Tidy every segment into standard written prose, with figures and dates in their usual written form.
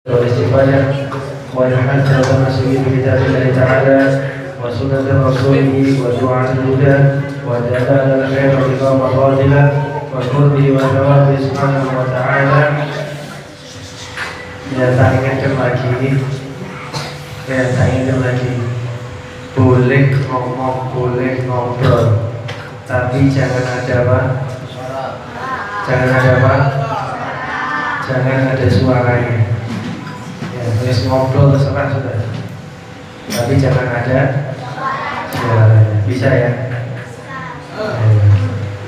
والاستفادة والحث والتمسك بكتاب الله تعالى وسنة رسوله والدعاء الهدى والدلالة على الخير والإقامة الفاضلة والقرب والثواب سبحانه وتعالى. Tak ingatkan lagi, boleh ngomong, boleh ngobrol, tapi jangan ada apa? Jangan ada suaranya. Terus ngobrol terserah sudah, tapi jangan ada suaranya. Bisa ya?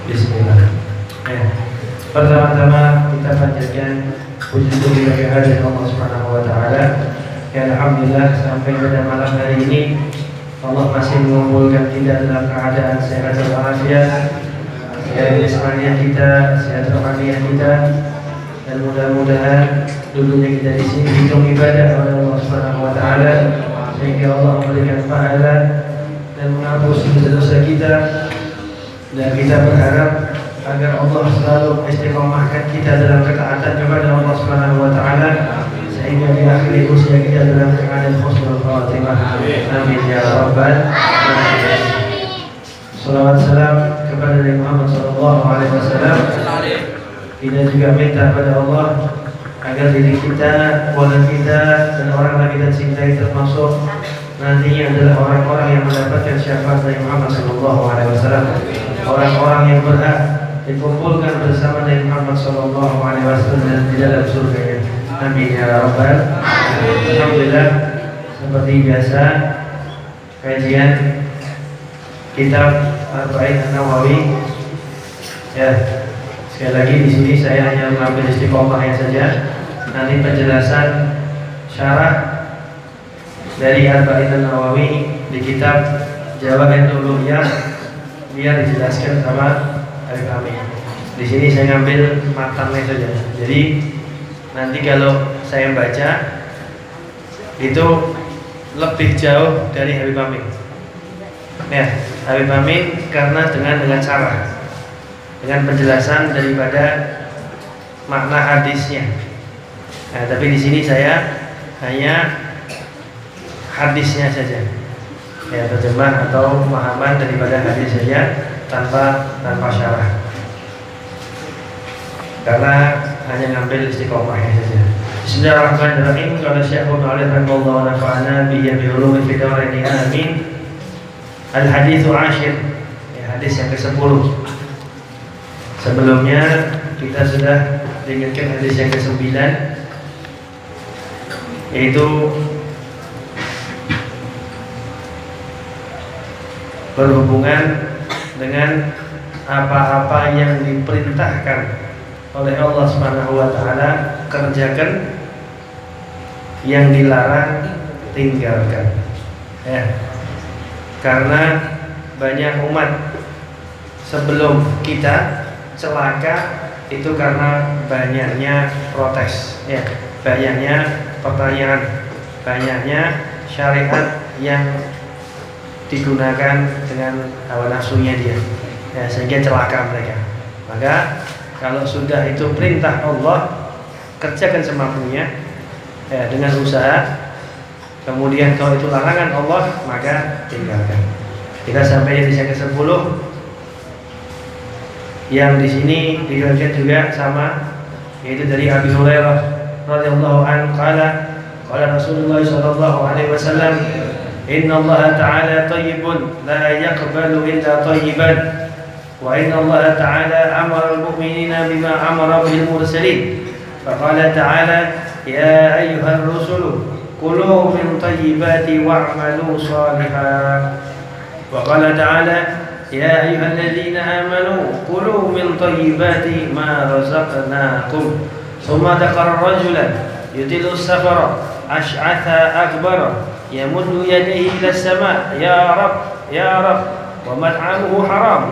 Bismillah. Pertama-tama kita panjatkan puji syukur kehadirat Allah Subhanahu wa taala. Alhamdulillah sampai pada malam hari ini Allah masih mengumpulkan kita dalam keadaan sehat walafiat, sehat jasmani kita, sehat rohani kita, dan mudah-mudahan dulunya kita di sini hitung ibadah oleh Allah Subhanahu wa taala sehingga Allah memberikan pahala dan menghapus dosa kita, dan kita berharap agar Allah selalu istiqomahkan kita dalam ketaatan kepada Allah Subhanahu wa taala sehingga di akhir usia kita dalam keadaan husnul khatimah. Amin ya rabbal alamin. Salawat salam kepada Nabi Muhammad sallallahu alaihi wasallam. Kita juga minta pada Allah agar diri kita, keluarga kita, dan orang-orang kita cintai termasuk nantinya adalah orang-orang yang mendapatkan syafaat Nabi Muhammad sallallahu alaihi wasallam. Orang-orang yang berhak dikumpulkan bersama Nabi Muhammad sallallahu alaihi wasallam di dalam surga-Nya. Amin ya rabbal alamin. Alhamdulillah, seperti biasa kajian kitab Arba'in An-Nawawi. Ya, sekali lagi di sini saya hanya mengambil istiqomahnya saja. Nanti penjelasan syarah dari Arba'in An-Nawawi di kitab Jawahirul Ulummiyah biar dijelaskan sama dari kami. Di sini saya ngambil matanya saja. Jadi nanti kalau saya baca itu lebih jauh dari Habib Amin. Ya, Habib Amin karena dengan syarah, dengan penjelasan daripada makna hadisnya. Nah, tapi di sini saya hanya hadisnya saja. Ya, terjemah atau pemahaman daripada hadis saja tanpa syarah. Karena hanya ngambil istiqomahnya saja. Bismillahirrahmanirrahim. Qala Syekhul Alif rahimahullah wa nafa'ana bihi bi ulumi fid darain amin. Al haditsu 10. Ya, hadis yang ke-10. Sebelumnya kita sudah diingatkan hadis yang ke-9, yaitu berhubungan dengan apa-apa yang diperintahkan oleh Allah Subhanahu wa taala kerjakan, yang dilarang tinggalkan. Ya. Karena banyak umat sebelum kita celaka itu karena banyaknya protes, ya, banyaknya pertanyaan, banyaknya syariat yang digunakan dengan hawa nafsunya dia, ya, sehingga celaka mereka. Maka kalau sudah itu perintah Allah, kerjakan semampunya, ya, dengan usaha. Kemudian kalau itu larangan Allah, maka tinggalkan. Kita sampai di yang ke-10, yang di sini diriwayatkan juga sama, yaitu dari Abi Hurairah radhiyallahu anhu qala Rasulullah sallallahu alaihi wasallam, inna Allah ta'ala tayyibun la yaqbalu illa tayyiban. وإن الله تعالى أمر المؤمنين بما أمر به المرسلين فقال تعالى يا أيها الرسل كلوا من طيبات واعملوا صالحا وقال تعالى يا أيها الذين آمنوا كلوا من طيبات ما رزقناكم ثم ذكر رجلا يطيل السفر أشعث أكبر يمد يديه إلى السماء يا رب يا رب ومطعمه حرام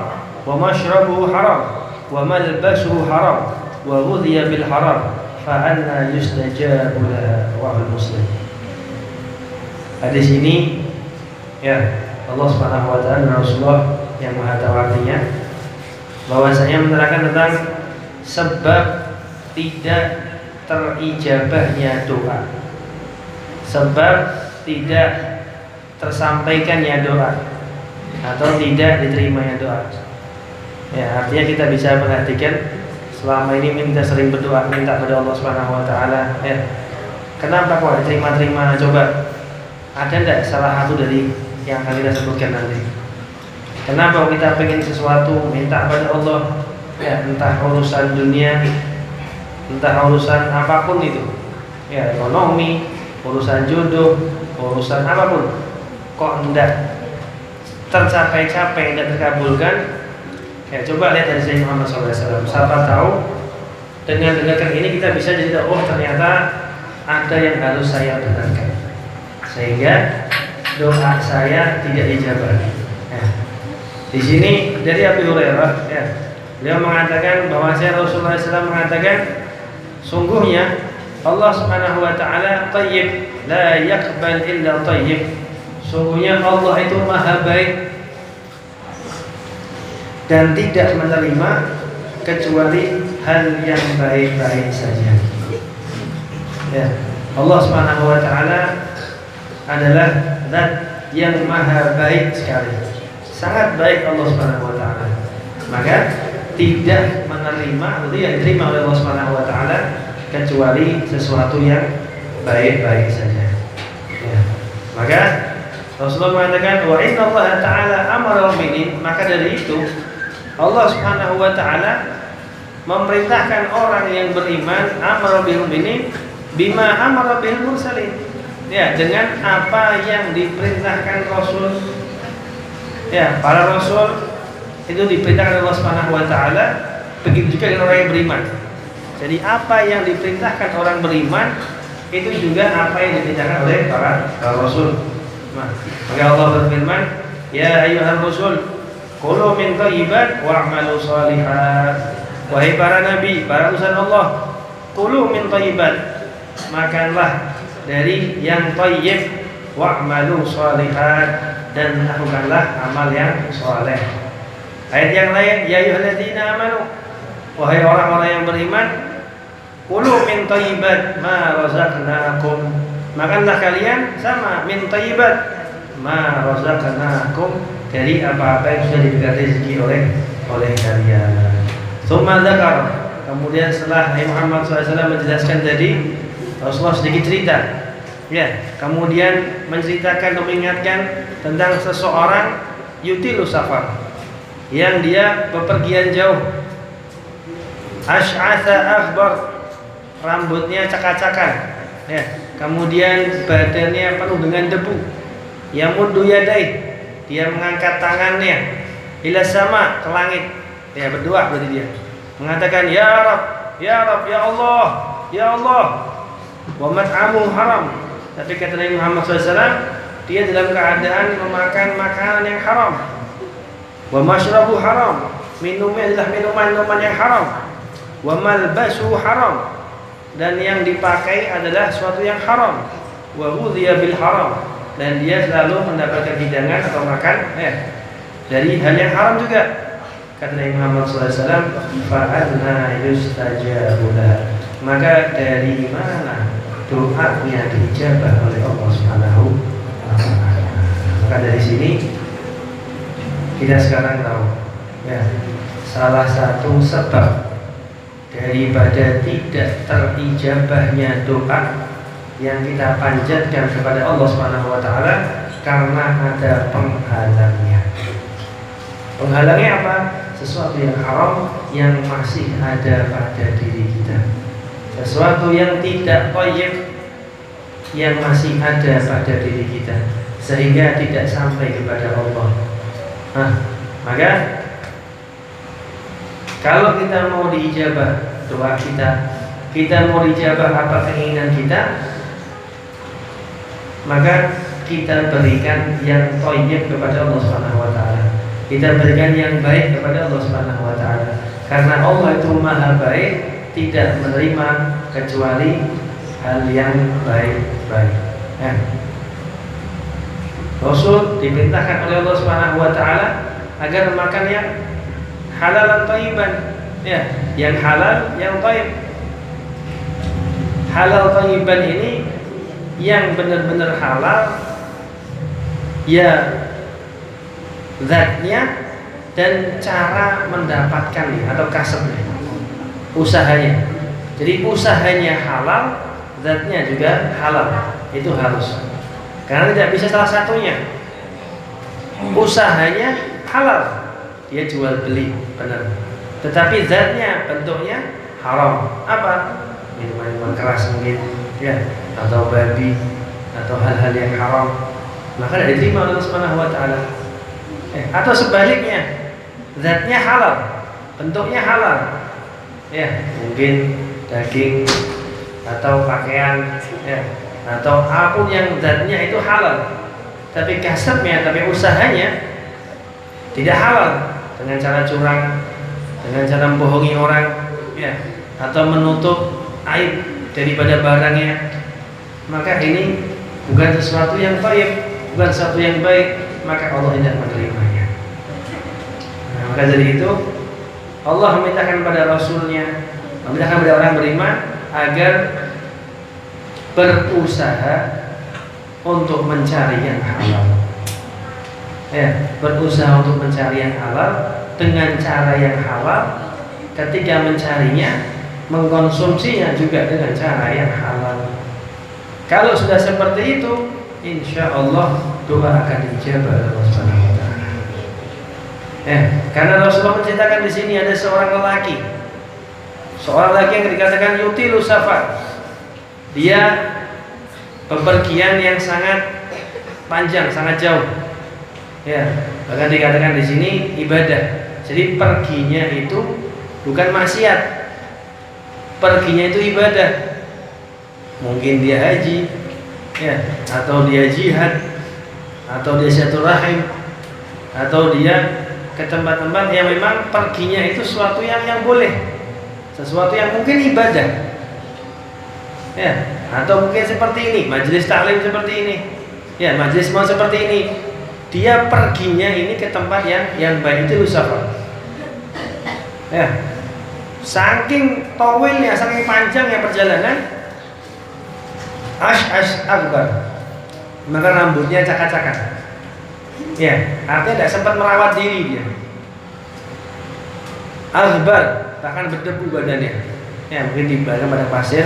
ومشربه حرام وملبسه حرام وغذي بالحرام فأنى يستجاب لها رواه Muslim. Hadis ini, ya, Allah Subhanahu wa taala dan Rasulullah yang Maha Tahu artinya, bahwasanya menerangkan tentang sebab tidak terijabahnya doa, sebab tidak tersampaikannya doa atau tidak diterimanya doa. Ya, artinya kita bisa perhatikan selama ini kita sering berdoa minta pada Allah Subhanahu wa taala, ya. Kenapa kok diterima-terima? Coba ada enggak salah satu dari yang akan kita sebutkan nanti? Kenapa kita pengen sesuatu minta pada Allah? Ya, entah urusan dunia, entah urusan apapun itu. Ya, ekonomi, urusan jodoh, urusan apapun. Kok enggak tercapai-capai, enggak terkabulkan? Ya, coba lihat dari Sayyidina Muhammad SAW. Siapa tahu dengan dengarkan ini kita bisa jadi tahu, oh ternyata ada yang harus saya benarkan, sehingga doa saya tidak dijabah. Ya. Di sini dari Abu Hurairah, ya, beliau mengatakan bahwa Rasulullah SAW mengatakan, sungguhnya Allah Subhanahu wa taala thayyib, la yaqbal illa thayyib. Sungguhnya Allah itu maha baik dan tidak menerima kecuali hal yang baik-baik saja. Ya, Allah Subhanahu wa taala adalah zat yang maha baik sekali. Sangat baik Allah Subhanahu wa taala. Maka tidak menerima atau tidak diterima oleh Allah Subhanahu wa taala kecuali sesuatu yang baik-baik saja. Ya. Maka Rasulullah mengatakan, wa inna Allah taala amara al-mu'minin, maka dari itu Allah Subhanahu wa taala memerintahkan orang yang beriman, amara bil mu'minin bima amara bil mursalin. Ya, dengan apa yang diperintahkan Rasul. Ya, para rasul itu diperintahkan Allah Subhanahu wa taala, begitu juga dengan orang yang beriman. Jadi apa yang diperintahkan orang beriman itu juga apa yang diperintahkan oleh para rasul. Maka Allah berfirman, ya ayyuhar rasul qulu min thayyibat wa'malu shalihat. Wahai para nabi, para utusan Allah, qulu min thayyibat, makanlah dari yang thayyib, wa'malu shalihat, dan lakukanlah amal yang saleh. Ayat yang lain, ya ayyuhalladzina amanu, wahai orang-orang yang beriman, qulu min thayyibat ma razaqnakum, makanlah kalian sama min thayyibat ma razaqnakum, dari apa-apa yang sudah diberikan rezeki oleh kalian. Tsumma dzakar, kemudian setelah Nabi Muhammad SAW menjelaskan tadi, Rasulullah sedikit cerita. Ya, kemudian menceritakan atau mengingatkan tentang seseorang yutilu safar, yang dia bepergian jauh. Ash'atha akhbar, rambutnya cakak-cakak. Ya, kemudian badannya penuh dengan debu. Yamuddu yadai, dia mengangkat tangannya ila sama, ke langit. Ya, berdoa berarti dia. Mengatakan, ya Rabb, ya Rabb, ya Allah, ya Allah. Wa mat'amu haram. Tapi kata Nabi Muhammad SAW, dia dalam keadaan memakan makanan yang haram. Wa mashrabu haram, minumnya adalah minuman-minuman yang haram. Wa malbasu haram, dan yang dipakai adalah sesuatu yang haram. Wa ghudhiya bil haram, dan dia selalu mendapatkan hidangan atau makan dari hal yang haram juga. Kata Nabi Muhammad SAW, fa'anna yustajabu lah, maka dari mana doanya dijabah oleh Allah Subhanahu wa taala. Maka dari sini kita sekarang tahu, ya, salah satu sebab daripada tidak terijabahnya doa yang kita panjatkan kepada Allah Subhanahu wa taala karena ada penghalangnya. Penghalangnya apa? Sesuatu yang haram yang masih ada pada diri kita. Sesuatu yang tidak thayyib yang masih ada pada diri kita, sehingga tidak sampai kepada Allah. Maka kalau kita mau diijabah doa kita mau dijabah apa keinginan kita, maka kita berikan yang thayyib kepada Allah Subhanahu wa taala. Kita berikan yang baik kepada Allah Subhanahu wa taala. Karena Allah itu Maha baik, tidak menerima kecuali hal yang baik-baik. Rasul diperintahkan oleh Allah Subhanahu wa taala agar makan yang halal dan thayyiban, ya, yang halal, yang thayyib. Halal thayyiban ini yang benar-benar halal ya zatnya dan cara mendapatkannya atau kasabnya, usahanya. Jadi usahanya halal, zatnya juga halal. Itu harus. Karena tidak bisa salah satunya. Usahanya halal, dia jual beli benar. Tetapi zatnya, bentuknya haram. Apa? Minuman keras mungkin, ya, atau babi, atau hal-hal yang haram. Maka tidak diterima oleh Allah Subhanahu wa taala. Atau sebaliknya, zatnya halal, bentuknya halal, ya, mungkin daging atau pakaian, ya, atau apapun yang zatnya itu halal, tapi kasabnya, tapi usahanya tidak halal, dengan cara curang, dengan cara membohongi orang, ya, atau menutup aib daripada barangnya, maka ini bukan sesuatu yang baik, bukan sesuatu yang baik, maka Allah tidak menerimanya. Maka dari itu Allah memintakan kepada Rasulnya, memintakan kepada orang beriman agar berusaha untuk mencari yang halal. Ya, berusaha untuk mencari yang halal dengan cara yang halal. Ketika mencarinya, mengkonsumsinya juga dengan cara yang halal. Kalau sudah seperti itu, insya Allah doa akan dijabah oleh Allah Subhanahu wa taala. Karena Rasulullah menceritakan di sini ada seorang lelaki yang dikatakan yutilu safar. Dia bepergian yang sangat panjang, sangat jauh. Ya, bahkan dikatakan di sini ibadah. Jadi perginya itu bukan maksiat, perginya itu ibadah. Mungkin dia haji, ya, atau dia jihad, atau dia silaturahim, atau dia ke tempat-tempat yang memang perginya itu sesuatu yang boleh, sesuatu yang mungkin ibadah, ya, atau mungkin seperti ini, majelis taklim seperti ini, ya, majelis mau seperti ini. Dia perginya ini ke tempat yang baik, itu safar, ya. Saking tawilnya, saking panjangnya perjalanan, ash akbar, maka rambutnya cakar-cakar. Ya, artinya tidak sempat merawat diri dia. Akbar, bahkan berdebu badannya. Ya, mungkin diibaratkan pada pasir,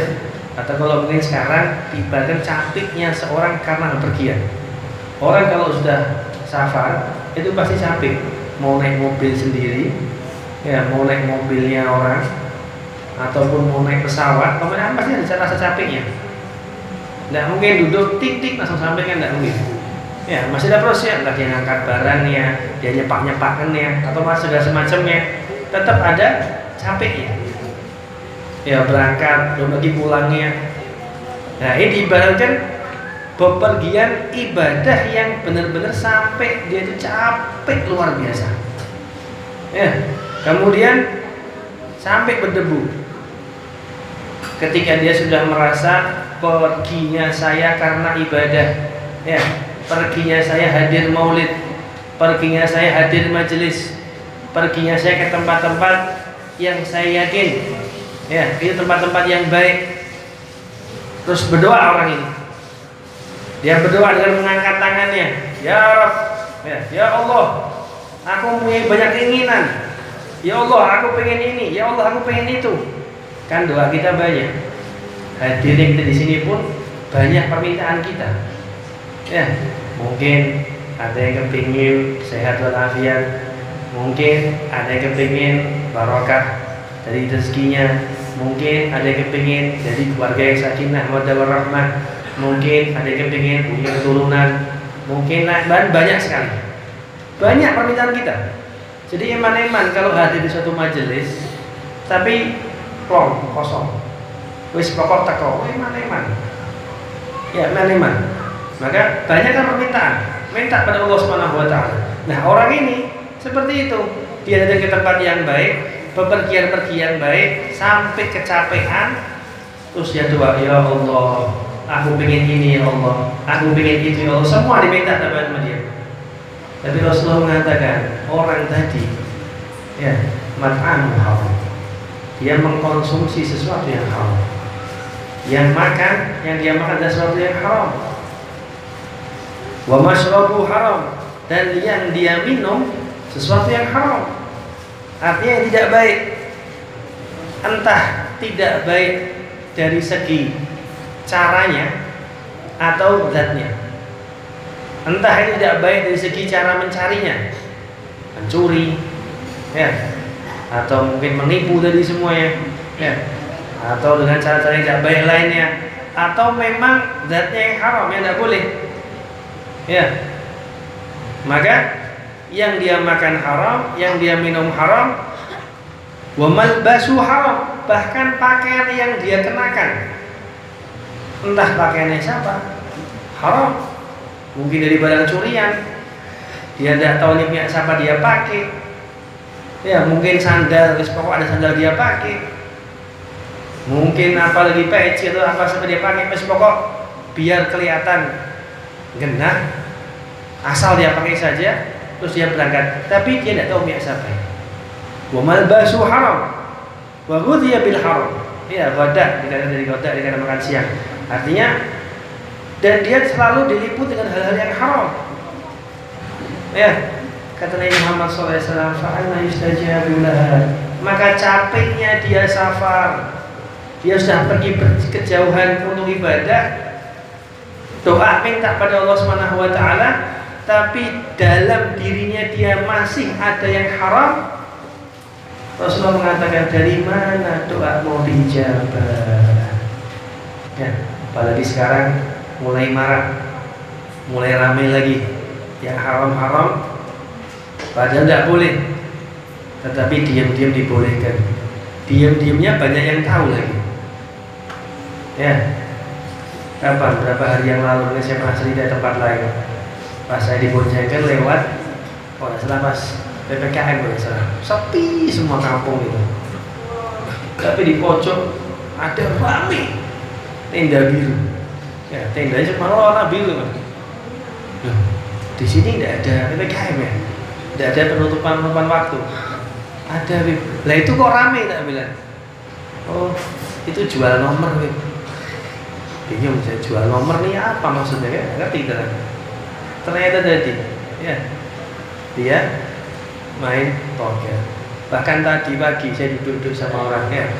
atau kalau mungkin sekarang diibaratkan capeknya seorang karena bepergian. Orang kalau sudah safar itu pasti capek. Mau naik mobil sendiri, ya, mau naik mobilnya orang, ataupun mau naik pesawat, kemudian pasti ada rasa capeknya. Tidak mungkin duduk tik langsung sampai, kan tidak mungkin. Ya, masih ada proses, entah dia ngangkat barangnya, dia nyepak-nyepakannya, atau masih segala semacamnya, tetap ada capeknya. Ya, berangkat, belum lagi pulangnya. Nah, ini diibaratkan bepergian ibadah yang benar-benar sampai dia itu capek luar biasa. Ya, kemudian sampai berdebu. Ketika dia sudah merasa perginya saya karena ibadah, ya, perginya saya hadir maulid, perginya saya hadir majelis, perginya saya ke tempat-tempat yang saya yakin, ya, itu tempat-tempat yang baik. Terus berdoa orang ini. Dia berdoa dengan mengangkat tangannya, ya Rabb, ya Allah, aku punya banyak keinginan. Ya Allah, aku pengen ini. Ya Allah, aku pengen itu. Kan doa kita banyak. Hadirin kita di sini pun banyak permintaan kita. Ya, mungkin ada yang kepingin sehat walafiat, mungkin ada yang kepingin barokah dari rezekinya, mungkin ada yang kepingin jadi keluarga yang sakinah mawaddah warahmah, mungkin ada yang kepingin punya keturunan, mungkin banyak sekali. Banyak permintaan kita. Jadi eman-eman kalau hadir di suatu majelis tapi plong kosong, wis pokok teko, eman-eman. Ya, eman-eman. Maka banyak kan permintaan, minta pada Allah Subhanahu wa taala. Nah, orang ini seperti itu. Dia datang ke tempat yang baik, bepergian-pergian baik, sampai kecapean, terus dia doa, ya Allah, aku pengen ini ya Allah, aku pengen itu ya Allah, semua diminta sama dia. Tapi Rasulullah mengatakan orang tadi, ya, mat'amu haram, dia mengkonsumsi sesuatu yang haram. Yang dia makan adalah sesuatu yang haram. Wa mashrabu haram, dan yang dia minum sesuatu yang haram. Artinya tidak baik. Entah tidak baik dari segi caranya atau zatnya. Entah ini tidak baik dari segi cara mencarinya, mencuri, ya, atau mungkin menipu tadi semuanya, ya, atau dengan cara-cara yang tidak baik lainnya, atau memang zatnya yang haram yang tidak boleh, ya. Maka yang dia makan haram, yang dia minum haram, wa malbasu haram, bahkan pakaian yang dia kenakan, entah pakaiannya siapa, haram. Mungkin dari barang curian, dia tidak tahu ini punya siapa dia pakai. Ya, mungkin sandal, pokok ada sandal dia pakai. Mungkin apa lagi peci atau apa sampai dia pakai, pokok biar kelihatan genah, asal dia pakai saja, terus dia berangkat. Tapi dia tidak tahu punya siapa. Wa malbasu haram, wa ghudhiya bil haram. Ya, ghadak, dikatakan dari ghadak, dikatakan makan siang. Artinya, dan dia selalu diliput dengan hal-hal yang haram. Ya, kata Nabi Muhammad SAW, fa'anna yustajabu laha, maka capeknya dia safar, dia sudah pergi kejauhan untuk ibadah, doa minta pada Allah SWT, tapi dalam dirinya dia masih ada yang haram. Rasulullah mengatakan, dari mana doa mau dijabah? Ya, apalagi sekarang mulai marak, mulai ramai lagi yang haram-haram, padahal tidak boleh, tetapi diam-diam dibolehkan. Diam-diamnya banyak yang tahu lagi. Ya, berapa hari yang lalu saya pernah cerita tempat lain, pas saya di Bonjangkan lewat, tidak salah pas PPKM, tidak salah, sepi semua kampung itu. Tapi di pojok ada ramai tenda biru. Ya, tendanya cuma warna biru. Di sini tidak ada PPKM ya, tidak ada penutupan waktu. Ada, lah itu kok ramai, tak bilang. Oh, itu jual nomor, bingung saya, jual nomor nih apa maksudnya, ya ngerti kan? Ternyata tadi, ya, dia main poker. Bahkan tadi pagi saya duduk sama orangnya,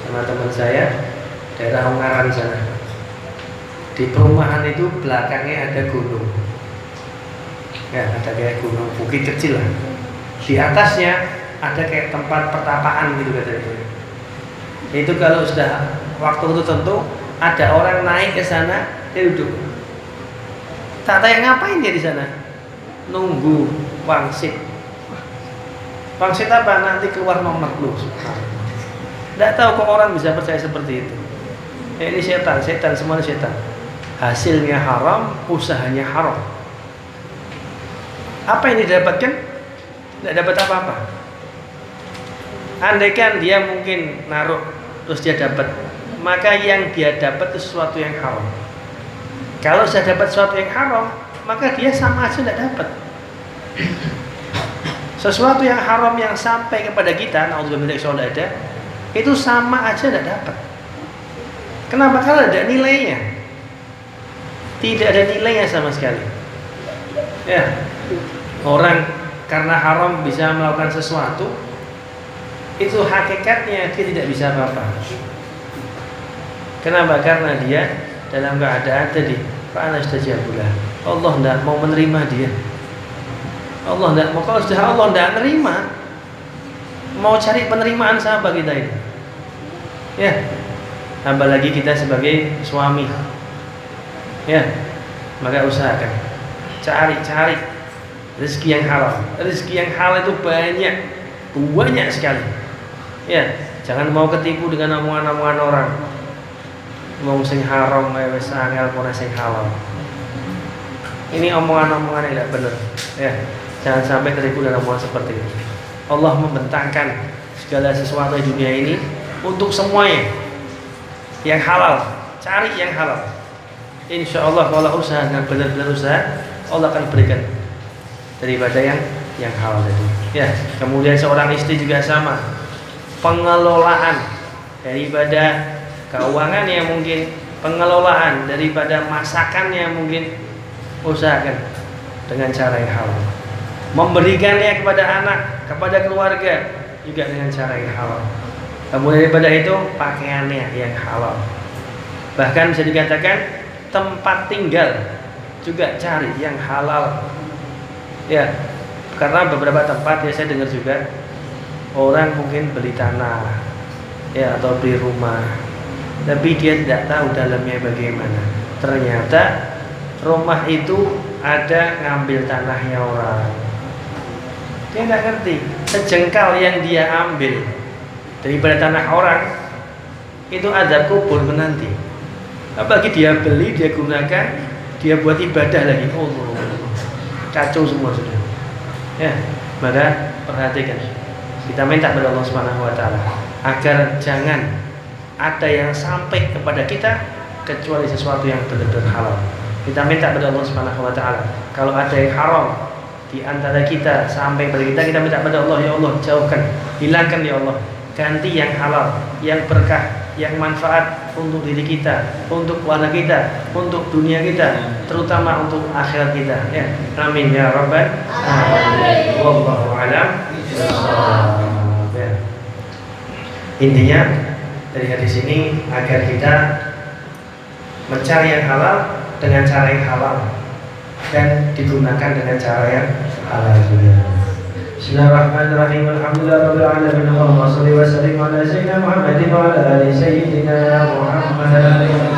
sama teman saya, daerah Ungaran sana. Di perumahan itu belakangnya ada gunung, ya, ada kayak gunung bukit kecil lah. Di atasnya ada kayak tempat pertapaan gitu katanya. Itu kalau sudah waktu tertentu ada orang naik ke sana, dia duduk. Tak tanya ngapain dia di sana? Nunggu wangsit. Wangsit apa? Nanti keluar nomor lu. Tidak tahu kok orang bisa percaya seperti itu. Ya, ini setan, semuanya setan. Hasilnya haram, usahanya haram. Apa yang didapatkan? Tidak dapat apa-apa. Andaikan dia mungkin naruh terus dia dapat, maka yang dia dapat itu sesuatu yang haram. Kalau sudah dapat sesuatu yang haram, maka dia sama aja tidak dapat. Sesuatu yang haram yang sampai kepada kita, naudzubillah, itu sama aja tidak dapat. Kenapa? Karena ada nilainya. Tidak ada nilainya sama sekali. Ya, orang karena haram bisa melakukan sesuatu, itu hakikatnya dia tidak bisa apa-apa. Kenapa? Karena dia dalam keadaan tadi, fa'ana istajabulah, Allah tidak mau menerima dia. Allah tidak mau. Kalau sudah Allah tidak menerima, mau cari penerimaan siapa kita ini? Ya, apalagi kita sebagai suami. Ya, maka usahakan cari rezeki yang halal. Rezeki yang halal itu banyak sekali. Ya, jangan mau ketipu dengan omongan-omongan orang. Mau sing haram, wis angel ora sing halal. Ini omongan-omongan yang tidak benar. Ya, jangan sampai tertipu dengan omongan seperti itu. Allah membentangkan segala sesuatu di dunia ini untuk semuanya yang halal. Cari yang halal. Insya Allah kalau usaha dengan benar-benar usaha, Allah akan berikan daripada yang halal tadi. Ya, kemudian seorang istri juga sama. Pengelolaan daripada keuangannya mungkin, pengelolaan daripada masakannya mungkin, usahakan dengan cara yang halal. Memberikannya kepada anak, kepada keluarga juga dengan cara yang halal. Kemudian daripada itu pakaiannya yang halal. Bahkan bisa dikatakan tempat tinggal juga cari yang halal. Ya, karena beberapa tempat ya saya dengar juga orang mungkin beli tanah ya atau beli rumah, tapi dia tidak tahu dalamnya bagaimana. Ternyata rumah itu ada ngambil tanahnya orang. Dia nggak ngerti sejengkal yang dia ambil daripada tanah orang itu azab kubur menanti. Apalagi dia beli, dia gunakan, dia buat ibadah lagi. Oh, kacau semua sudah. Ya, maka perhatikan. Kita minta kepada Allah Subhanahu wa taala agar jangan ada yang sampai kepada kita kecuali sesuatu yang benar-benar halal. Kita minta kepada Allah Subhanahu wa taala kalau ada yang haram di antara kita sampai kepada kita minta kepada Allah, ya Allah jauhkan, hilangkan ya Allah, ganti yang halal, yang berkah, yang manfaat untuk diri kita, untuk keluarga kita, untuk dunia kita, terutama untuk akhirat kita. Ya, amin ya rabbal alamin. Wallahu a'lam. Intinya dari hadis ini agar kita mencari yang halal dengan cara yang halal dan digunakan dengan cara yang halal juga. Bismillahirrahmanirrahim. Alhamdulillahirabbil alamin. Allahumma shalli wa sallim ala sayyidina Muhammadin wa ala ali sayyidina Muhammad.